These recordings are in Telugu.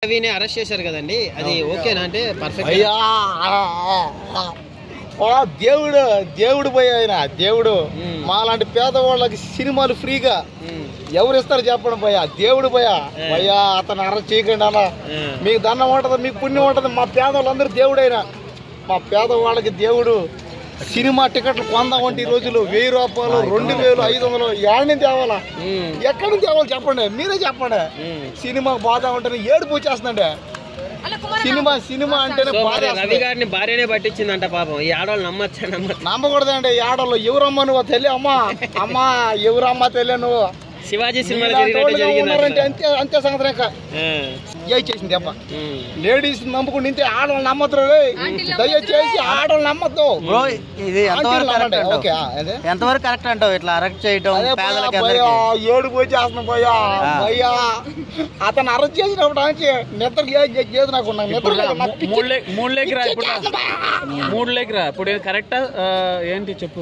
రవిని అరెస్ట్ చేశారు కదండి, అది ఓకేనా? అంటే పర్ఫెక్ట్. అయ్యా దేవుడు దేవుడు పోయి ఆయన దేవుడు మాలాంటి పేదవాళ్ళకి సినిమాలు ఫ్రీగా ఎవరు ఇస్తారు చెప్పండి భయ్యా. దేవుడు భయ్యా అతను అరెస్ట్ చేయకండి అలా. మీకు దండం ఉంటది, మీకు పుణ్యం ఉంటది. మా పేదవాళ్ళందరూ దేవుడైనా మా పేదవాళ్ళకి దేవుడు సినిమా టికెట్లు కొందామంటే ఈ రోజులు 1000 రూపాయలు 2500 ఏడు నుంచి తేవాలా? ఎక్కడి నుంచి తేవాలి చెప్పండి, మీరే చెప్పండి. సినిమా బాధ ఉంటేనే ఏడుపు వచ్చేస్తుందండి. సినిమా అంటేనే బాధ. రవి గారిని భార్యనే పట్టించిందంట పాపం. ఈ ఆడవాళ్ళు నమ్మకూడదండి. ఈ ఆడవాళ్ళు ఎవరమ్మా నువ్వు తెలి అమ్మా ఎవరమ్మా తెలియ నువ్వు శివాజీ సినిమా అంతే సంగతి చేసింది అబ్బా. లేడీస్ నమ్ముకుని నింటే ఆడవాళ్ళు నమ్మద్దు. దయచేసి ఆడవాళ్ళు నమ్మద్దు. ఎంతవరకు కరెక్ట్ అంటావు ఇట్లా అరెస్ట్ చేయడం? ఏడుపు వచ్చేస్తున్నాం భయ్యా. భయ్యా అతను అరెస్ట్ చేసినప్పుడు నిద్ర లేదు. నాకు మూడు లేకరా ఇప్పుడు కరెక్టా ఏంటి చెప్పు?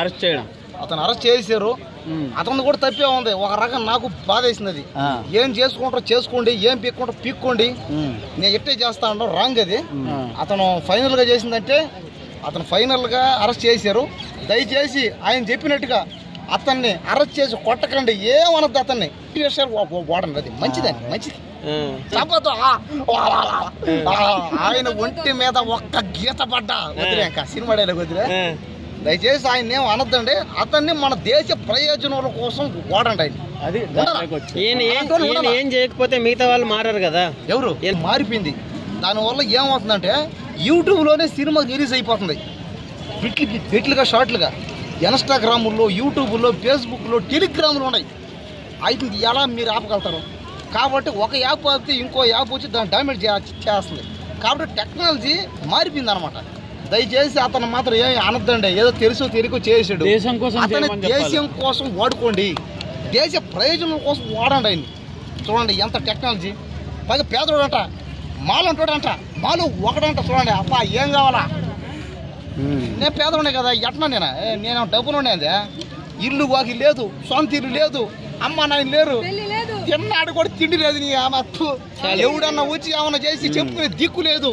అరెస్ట్ చేయడం, అతను అరెస్ట్ చేశారు. అతను కూడా తప్పే ఉంది. ఒక రకం నాకు బాధ వేసింది. అది ఏం చేసుకుంటారో చేసుకోండి, ఏం పీక్కుంటారో పీక్కోండి. నేను ఎట్టే చేస్తా ఉండవు రాంగ్ అది. అతను ఫైనల్ గా చేసిందంటే అతను ఫైనల్ గా అరెస్ట్ చేశారు. దయచేసి ఆయన చెప్పినట్టుగా అతన్ని అరెస్ట్ చేసి కొట్టకండి, ఏమనద్దు. అతన్ని వాడండి, అది మంచిదండి, మంచిది. ఆయన ఒంటి మీద ఒక్క గీత పడ్డా వదిలే, ఇంకా సినిమా డైలాగ్ వదిలే. దయచేసి ఆయన ఏం అనొద్దండి. అతన్ని మన దేశ ప్రయోజనాల కోసం వాడండి. ఆయన ఏం చేయకపోతే మిగతా వాళ్ళు మారారు కదా. ఎవరు మారిపోయింది. దానివల్ల ఏమవుతుందంటే యూట్యూబ్లోనే సినిమా రిలీజ్ అయిపోతుంది. బిట్లుగా షార్ట్లుగా ఇన్స్టాగ్రాముల్లో, యూట్యూబ్లో, ఫేస్బుక్లో, టెలిగ్రామ్లో ఉన్నాయి. అయితే ఎలా మీరు ఆపగలుగుతారు? కాబట్టి ఒక యాప్ ఆపితే ఇంకో యాప్ వచ్చి దాన్ని డామేజ్ చేస్తుంది. కాబట్టి టెక్నాలజీ మారిపోయింది అనమాట. దయచేసి అతను మాత్రం ఏమి అనొద్దండి. ఏదో తెలుసో తెలియకో చేసాడు. అతని దేశం కోసం వాడుకోండి, దేశ ప్రయోజనం కోసం వాడండి. ఆయన చూడండి ఎంత టెక్నాలజీ. పైగా పేదోడు అంట, మాలు అంటాడంట, మాలు ఒకడంట. చూడండి అబ్బా ఏం కావాలా? నేను పేదోడే కదా, ఎట్లా నేను డబ్బులు ఉండేది. ఇల్లు వాకి లేదు, సొంత ఇల్లు లేదు, అమ్మ నాయన లేరు, తిన్నాడు కూడా తిండి లేదు. నీ ఎవడన్నా వచ్చి ఏమన్నా చేసి చెప్పుకునే దిక్కు లేదు.